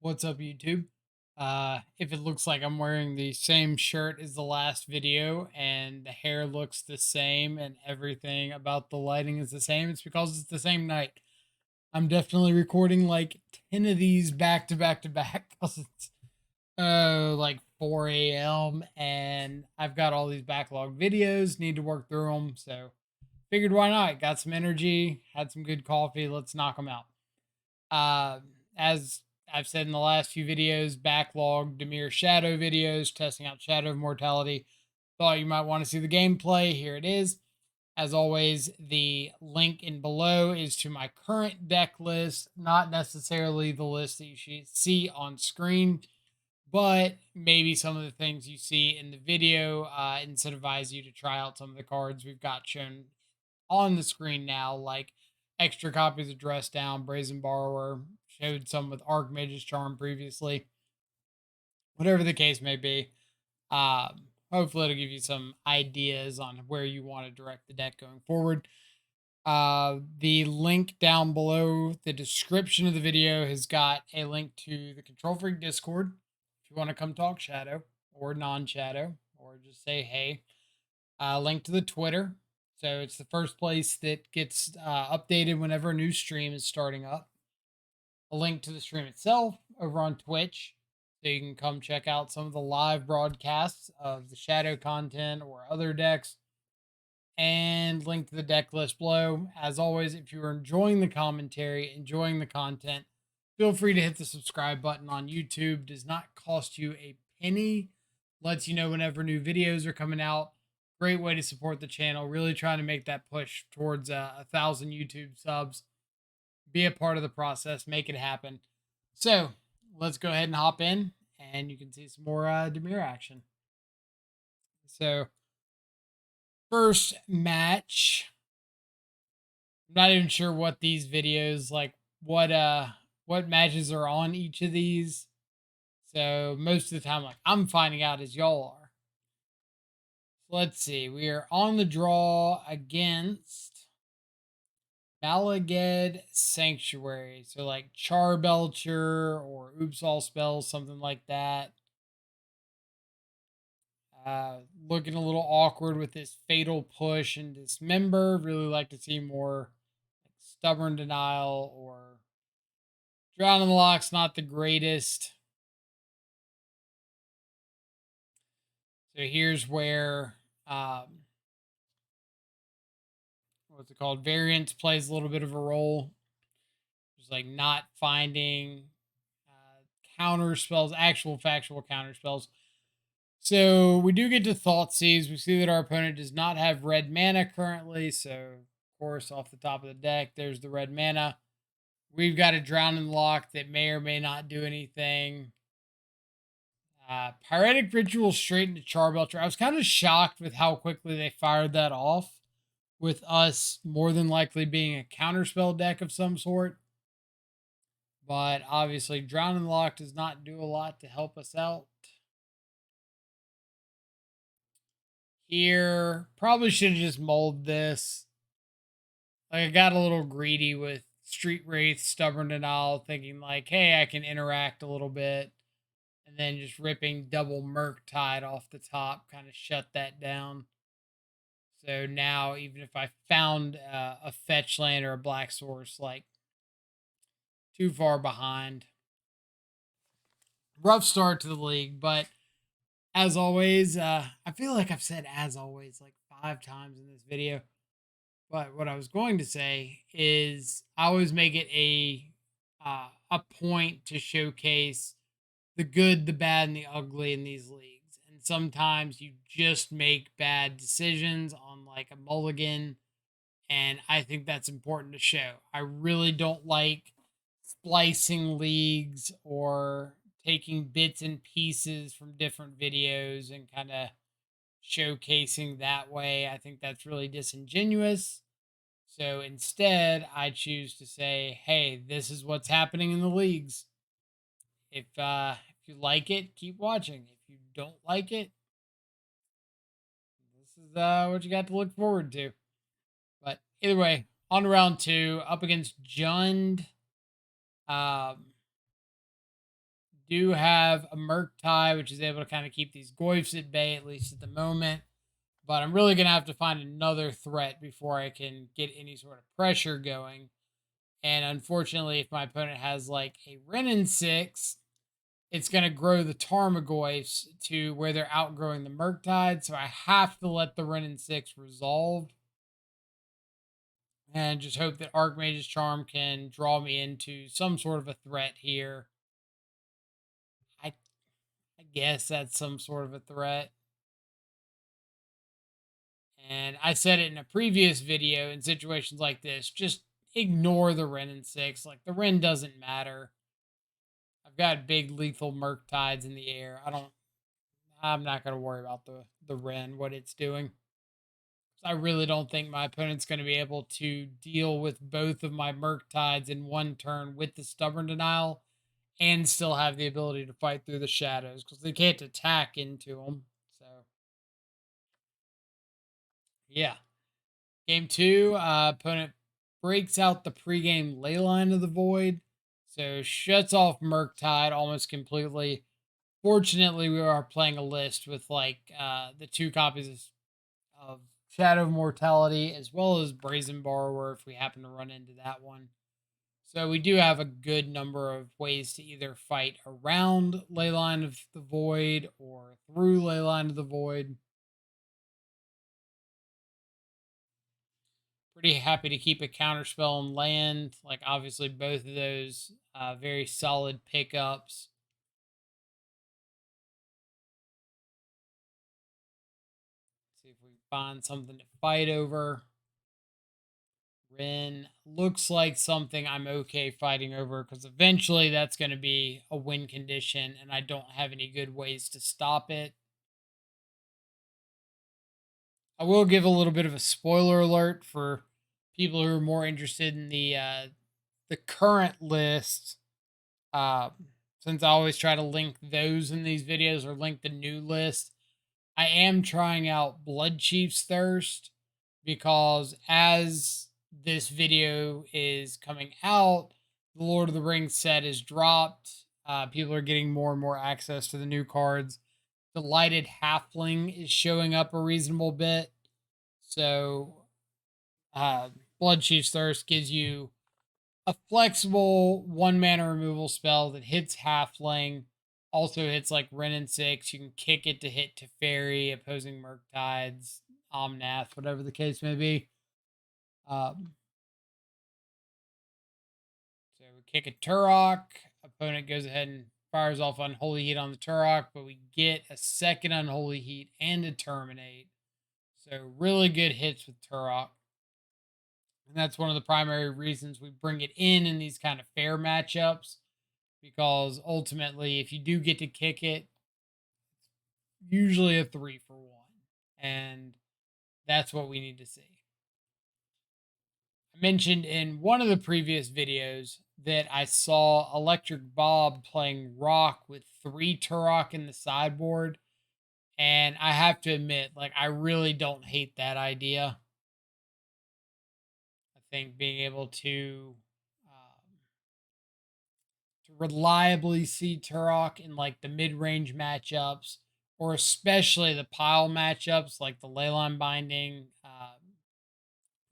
What's up, YouTube? If it looks like I'm wearing the same shirt as the last video and the hair looks the same and everything about the lighting is the same, it's because it's the same night. I'm definitely recording like 10 of these back to back to back because it's like 4 a.m. and I've got all these backlog videos, need to work through them. So figured why not? Got some energy, had some good coffee, let's knock them out. As I've said in the last few videos, backlog Temur Shadow videos, testing out Shadow of Mortality. Thought you might want to see the gameplay. Here it is. As always, the link in below is to my current deck list, not necessarily the list that you should see on screen, but maybe some of the things you see in the video incentivize you to try out some of the cards we've got shown on the screen now, like extra copies of Dress Down, Brazen Borrower, showed some with Archmage's Charm previously. Whatever the case may be, hopefully it'll give you some ideas on where you want to direct the deck going forward. The link down below the description of the video has got a link to the Control Freak Discord if you want to come talk Shadow or non-Shadow or just say hey. Link to the Twitter. So it's the first place that gets updated whenever a new stream is starting up. A link to the stream itself over on Twitch. So you can come check out some of the live broadcasts of the Shadow content or other decks. And link to the deck list below. As always, if you are enjoying the commentary, enjoying the content, feel free to hit the subscribe button on YouTube. Does not cost you a penny. Lets you know whenever new videos are coming out. Great way to support the channel. Really trying to make that push towards 1,000 YouTube subs. Be a part of the process. Make it happen. So let's go ahead and hop in, and you can see some more Temur action. So first match. I'm not even sure what these videos like. What matches are on each of these. So most of the time, like I'm finding out as y'all are. Let's see. We are on the draw against Malaged Sanctuary. So like Charbelcher or Oops All Spells, something like that. Looking a little awkward with this Fatal Push and Dismember. Really like to see more like Stubborn Denial or Drown in the Lock's not the greatest. So here's where what's it called? Variance plays a little bit of a role. Just like not finding counter spells, actual factual counter spells. So we do get to Thoughtseize. We see that our opponent does not have red mana currently. So, of course, off the top of the deck, there's the red mana. We've got a Drown in the Lock that may or may not do anything. Pyretic Ritual straight into Charbelcher. I was kind of shocked with how quickly they fired that off, with us more than likely being a counterspell deck of some sort. But obviously, Drown in the Lock does not do a lot to help us out. Here, probably should have just mulled this. Like, I got a little greedy with Street Wraith, Stubborn Denial, thinking like, hey, I can interact a little bit. And then just ripping double Murktide off the top kind of shut that down. So now, even if I found a fetch land or a black source, like too far behind. Rough start to the league, but as always, I feel like I've said as always like 5 times in this video. But what I was going to say is I always make it a point to showcase the good, the bad, and the ugly in these leagues. And sometimes you just make bad decisions on like a mulligan. And I think that's important to show. I really don't like splicing leagues or taking bits and pieces from different videos and kind of showcasing that way. I think that's really disingenuous. So instead, I choose to say, hey, this is what's happening in the leagues. If you like it, keep watching. If you don't like it, this is what you got to look forward to. But either way, on to round 2, up against Jund. do have a Murktide, which is able to kind of keep these Goyfs at bay, at least at the moment. But I'm really going to have to find another threat before I can get any sort of pressure going. And unfortunately, if my opponent has like a Renin 6, it's going to grow the Tarmogoyfs to where they're outgrowing the Murktide. So I have to let the Renin 6 resolve and just hope that Archmage's Charm can draw me into some sort of a threat here. I, I guess that's some sort of a threat. And I said it in a previous video, in situations like this, just ignore the Renin 6. Like, the Ren doesn't matter. I've got big lethal Murktides in the air. I'm not going to worry about the Ren, what it's doing. I really don't think my opponent's going to be able to deal with both of my Murktides in one turn with the Stubborn Denial and still have the ability to fight through the shadows because they can't attack into them. So, yeah. Game two, opponent breaks out the pregame Leyline of the Void. So, shuts off Murktide almost completely. Fortunately, we are playing a list with like the 2 copies of Shadow of Mortality as well as Brazen Borrower if we happen to run into that one. So we do have a good number of ways to either fight around Leyline of the Void or through Leyline of the Void. Pretty happy to keep a counterspell and land. Like, obviously, both of those very solid pickups. See if we find something to fight over. Ren looks like something I'm okay fighting over because eventually that's going to be a win condition and I don't have any good ways to stop it. I will give a little bit of a spoiler alert for people who are more interested in the current list. Uh, since I always try to link those in these videos or link the new list, I am trying out Blood Chief's Thirst because as this video is coming out, the Lord of the Rings set is dropped. People are getting more and more access to the new cards. Delighted Halfling is showing up a reasonable bit. So, Blood Chief's Thirst gives you a flexible 1 mana removal spell that hits Halfling, also hits like Ren and 6. You can kick it to hit Teferi, opposing Murktides, Omnath, whatever the case may be. Um, so we kick a Turok. Opponent goes ahead and fires off Unholy Heat on the Turok, but we get a second Unholy Heat and a Terminate. So really good hits with Turok. And that's one of the primary reasons we bring it in these kind of fair matchups. Because ultimately, if you do get to kick it, usually a 3-for-1. And that's what we need to see. I mentioned in one of the previous videos that I saw Electric Bob playing Rock with 3 Turok in the sideboard. And I have to admit, like, I really don't hate that idea. I think being able to reliably see Turok in like the mid-range matchups, or especially the pile matchups like the Leyline Binding,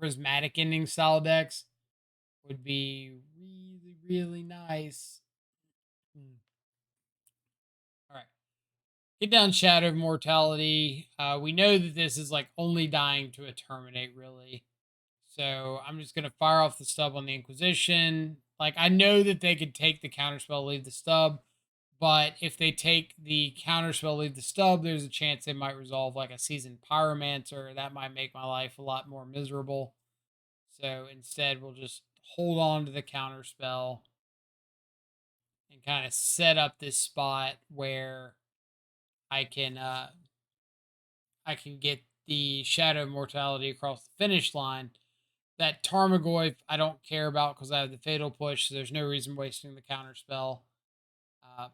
Prismatic Ending style decks would be really, really nice. All right. Get down Shadow of Mortality. We know that this is like only dying to a Terminate, really. So I'm just going to fire off the stub on the Inquisition. Like, I know that they could take the counterspell, leave the stub. But if they take the counterspell, leave the stub, there's a chance they might resolve like a Seasoned Pyromancer. That might make my life a lot more miserable. So instead, we'll just hold on to the counterspell and kind of set up this spot where I can get the Shadow of Mortality across the finish line. That Tarmogoyf I don't care about because I have the Fatal Push, so there's no reason wasting the counterspell. Uh,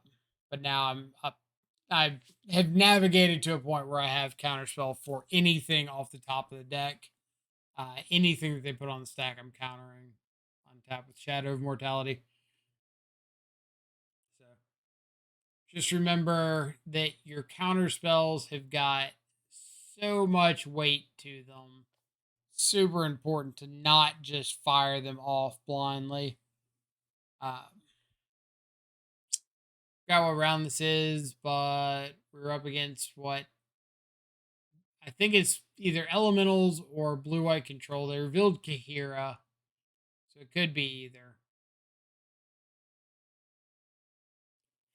but now I'm up. I have navigated to a point where I have counterspell for anything off the top of the deck. Anything that they put on the stack, I'm countering on tap with Shadow of Mortality. So Just remember that your counter spells have got so much weight to them. Super important to not just fire them off blindly. Uh, Forgot what round this is, but we're up against what I think it's either elementals or blue white control. They revealed Kahira, so it could be either.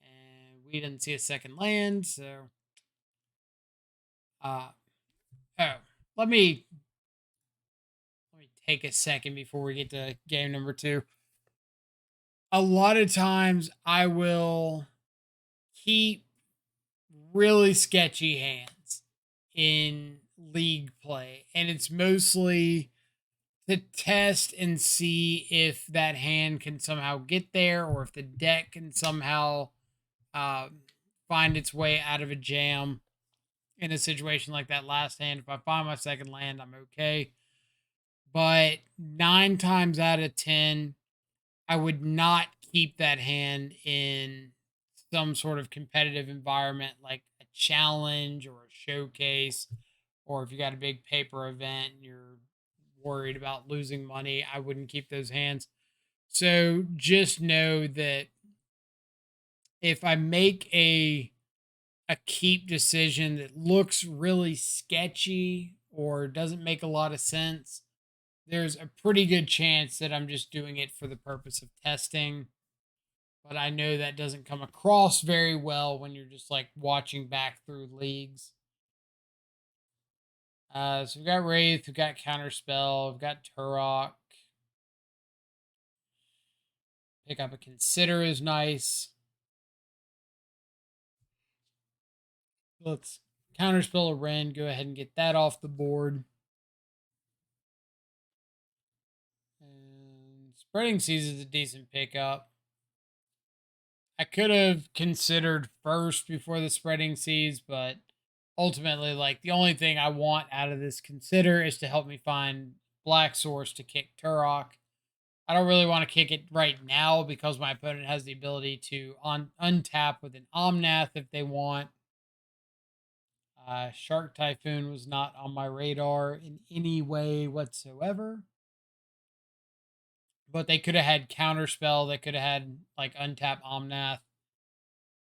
And we didn't see a second land, so uh oh, let me take a second before we get to game number 2. A lot of times I will keep really sketchy hands in league play, and it's mostly to test and see if that hand can somehow get there, or if the deck can somehow uh, find its way out of a jam in a situation like that last hand. If I find my second land, I'm okay. But 9 times out of 10, I would not keep that hand in some sort of competitive environment like a challenge or a showcase, or if you got a big paper event and you're worried about losing money, I wouldn't keep those hands. So just know that if I make a keep decision that looks really sketchy or doesn't make a lot of sense, there's a pretty good chance that I'm just doing it for the purpose of testing. But I know that doesn't come across very well when you're just like watching back through leagues. So we've got Wraith, we've got Counterspell, we've got Turok. Pick up a Consider is nice. Let's Counterspell a Ren, go ahead and get that off the board. And Spreading Seas is a decent pickup. I could have considered first before the Spreading Seas, but ultimately, like, the only thing I want out of this Consider is to help me find Black Source to kick Turok. I don't really want to kick it right now because my opponent has the ability to untap with an Omnath if they want. Shark Typhoon was not on my radar in any way whatsoever. But they could have had Counterspell. They could have had like untap Omnath.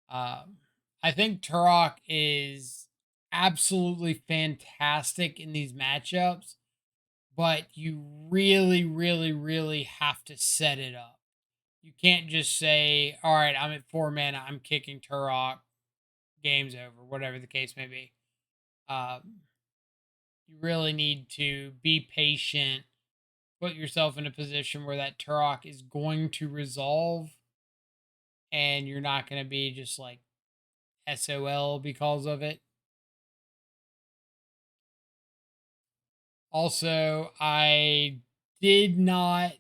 I think Turok is absolutely fantastic in these matchups, but you really, really, really have to set it up. You can't just say, all right, I'm at 4 mana, I'm kicking Turok, game's over, whatever the case may be. You really need to be patient, put yourself in a position where that Turok is going to resolve, and you're not going to be just like SOL because of it. Also, I did not,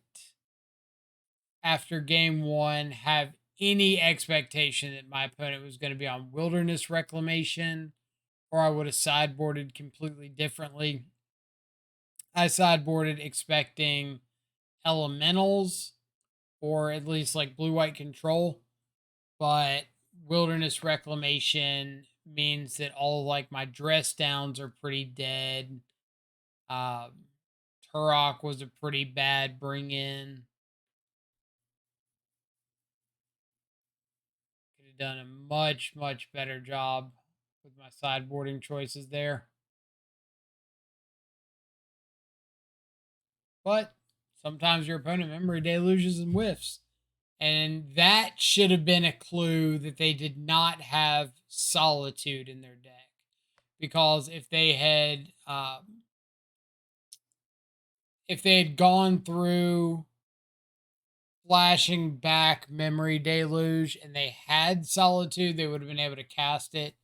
after game 1, have any expectation that my opponent was going to be on Wilderness Reclamation, or I would have sideboarded completely differently. I sideboarded expecting elementals, or at least like blue white control, but Wilderness Reclamation means that all like my dress downs are pretty dead. Turok was a pretty bad bring in. Could have done a much, much better job with my sideboarding choices there. But sometimes your opponent memory deluges and whiffs. And that should have been a clue that they did not have Solitude in their deck. Because if they had gone through flashing back memory deluge and they had Solitude, they would have been able to cast it.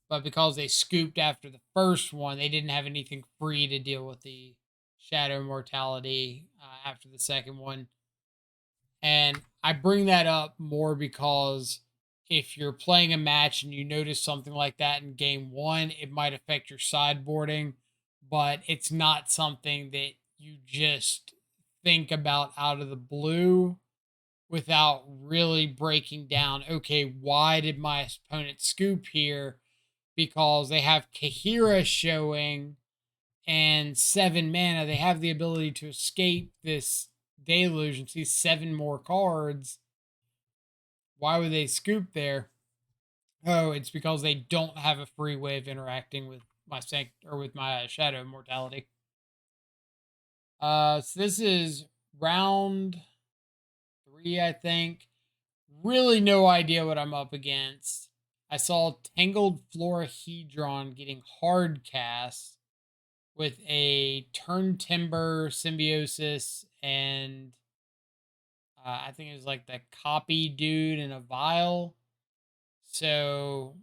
But because they scooped after the first one, they didn't have anything free to deal with the Shadow Mortality after the second one. And I bring that up more because if you're playing a match and you notice something like that in game 1, it might affect your sideboarding, but it's not something that you just think about out of the blue. without really breaking down, okay, why did my opponent scoop here? Because they have Kahira showing and 7 mana. They have the ability to escape this deluge and see 7 more cards. Why would they scoop there? Oh, it's because they don't have a free way of interacting with my with my Shadow of Mortality. So this is round 3, I think. Really no idea what I'm up against. I saw Tangled Florahedron getting hard cast with a Turn Timber Symbiosis and I think it was like the copy dude in a vial. So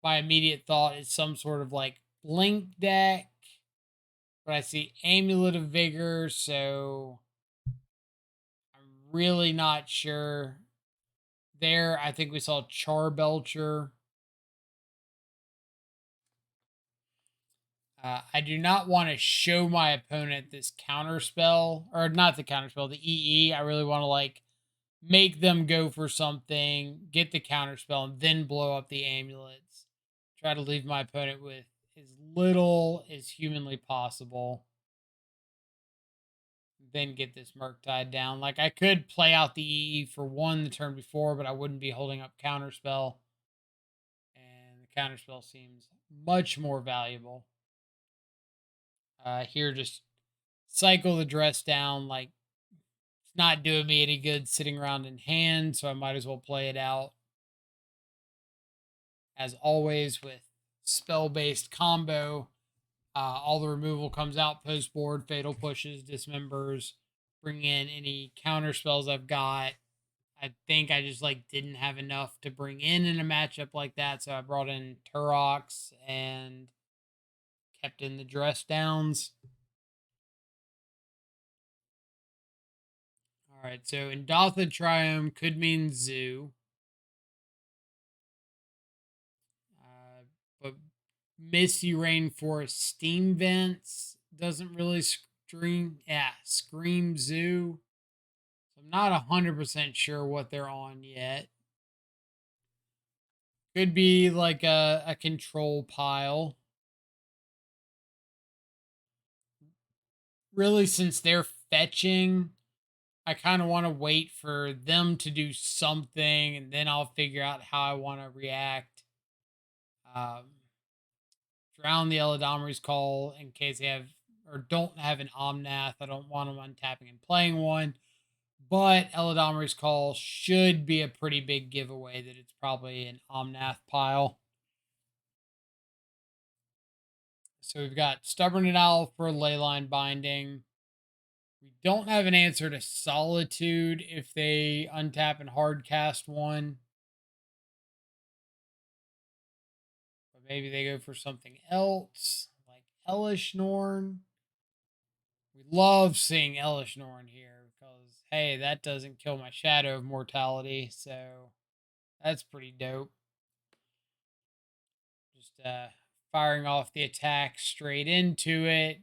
my immediate thought is some sort of like Blink deck. But I see Amulet of Vigor, so I'm really not sure. There, I think we saw Charbelcher. I do not want to show my opponent this counter spell, or not the counter spell, the EE. I really want to like make them go for something, get the counter spell, and then blow up the amulets. Try to leave my opponent with as little as humanly possible. Then get this Murktide down. Like I could play out the EE for 1 the turn before, but I wouldn't be holding up counterspell. And the counterspell seems much more valuable. Here, just cycle the dress down. Like it's not doing me any good sitting around in hand, so I might as well play it out. As always with spell-based combo, all the removal comes out post board, fatal pushes, dismembers, bring in any counter spells I've got. I think I just like didn't have enough to bring in a matchup like that, so I brought in Turox and kept in the dress downs. All right, so Indotha Triumph could mean Zoo, but Misty Rainforest Steam Vents doesn't really scream. Yeah, scream Zoo. So I'm not 100% sure what they're on yet. Could be like a control pile. Really, since they're fetching, I kind of want to wait for them to do something and then I'll figure out how I want to react. Um, Drown the Eladamri's Call in case they have or don't have an Omnath. I don't want them untapping and playing one. But Eladamri's Call should be a pretty big giveaway that it's probably an Omnath pile. So we've got Stubborn and Owl for Leyline Binding. We don't have an answer to Solitude if they untap and hardcast one. But maybe they go for something else, like Elish Norn. We love seeing Elish Norn here because, hey, that doesn't kill my Shadow of Mortality, so that's pretty dope. Just firing off the attack straight into it.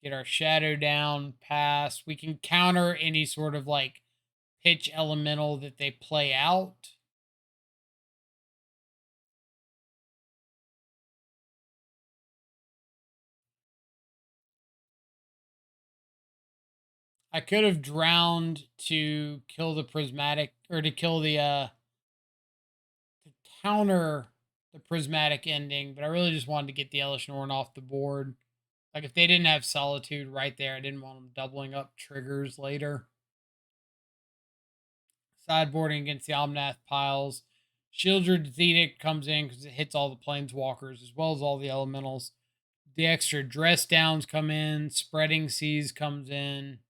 Get our Shadow down, pass. We can counter any sort of like pitch elemental that they play out. I could have drowned to kill the prismatic or to kill the to counter the prismatic ending, but I really just wanted to get the Elish Norn off the board. Like if they didn't have Solitude right there, I didn't want them doubling up triggers later. Sideboarding against the Omnath piles. Shieldred's Edict comes in because it hits all the planeswalkers as well as all the elementals. The extra dress downs come in. Spreading Seas comes in.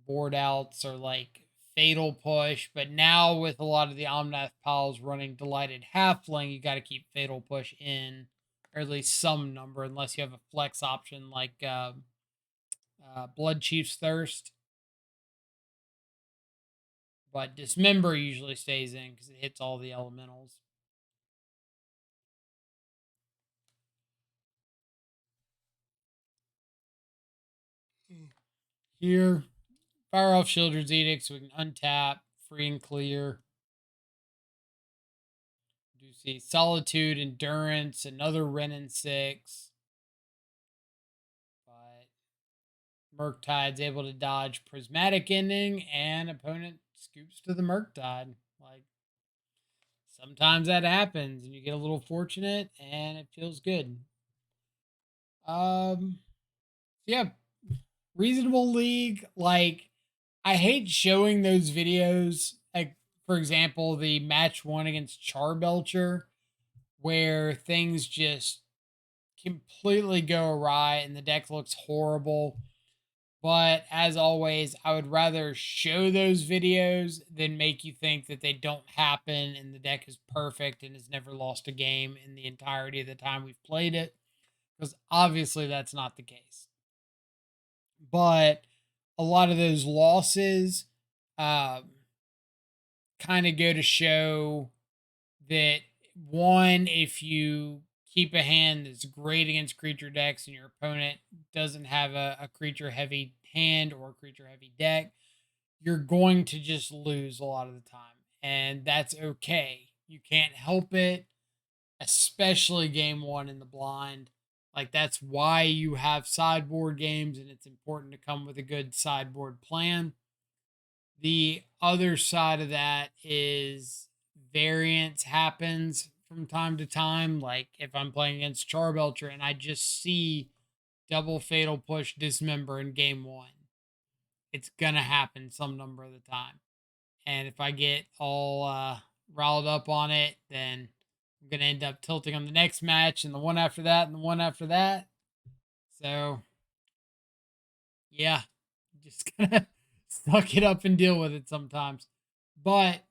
Board outs are like Fatal Push, but now with a lot of the Omnath piles running Delighted Halfling, you got to keep Fatal Push in, or at least some number, unless you have a flex option like Blood Chief's Thirst. But Dismember usually stays in because it hits all the elementals. Here, fire off Children's Edict so we can untap, free and clear. Do see Solitude, Endurance, another Ren and 6. But Murktide's able to dodge Prismatic Ending, and opponent scoops to the Murktide. Like, sometimes that happens, and you get a little fortunate, and it feels good. Yeah, reasonable league. Like, I hate showing those videos. Like, for example, the match one against Charbelcher, where things just completely go awry and the deck looks horrible. But as always, I would rather show those videos than make you think that they don't happen and the deck is perfect and has never lost a game in the entirety of the time we've played it. Because obviously that's not the case. But a lot of those losses kind of go to show that, one, if you keep a hand that's great against creature decks and your opponent doesn't have a creature heavy hand or a creature heavy deck, you're going to just lose a lot of the time. And that's okay. You can't help it, especially game one in the blind. Like, that's why you have sideboard games, and it's important to come with a good sideboard plan. The other side of that is variance happens from time to time. Like, if I'm playing against Charbelcher and I just see double fatal push dismember in game one, it's gonna happen some number of the time. And if I get all riled up on it, then I'm gonna end up tilting on the next match and the one after that and the one after that. So yeah, just gotta suck it up and deal with it sometimes. But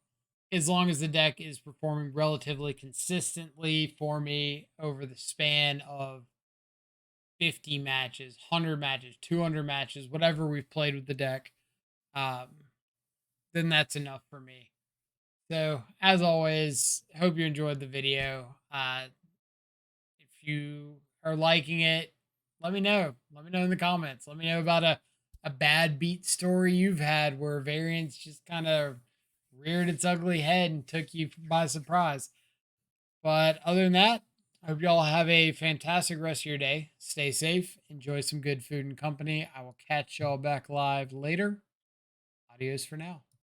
as long as the deck is performing relatively consistently for me over the span of 50 matches, 100 matches, 200 matches, whatever we've played with the deck, um, then that's enough for me. So, as always, hope you enjoyed the video. If you are liking it, let me know. Let me know in the comments. Let me know about a bad beat story you've had where variance just kind of reared its ugly head and took you by surprise. But other than that, I hope y'all have a fantastic rest of your day. Stay safe, enjoy some good food and company. I will catch y'all back live later. Adios for now.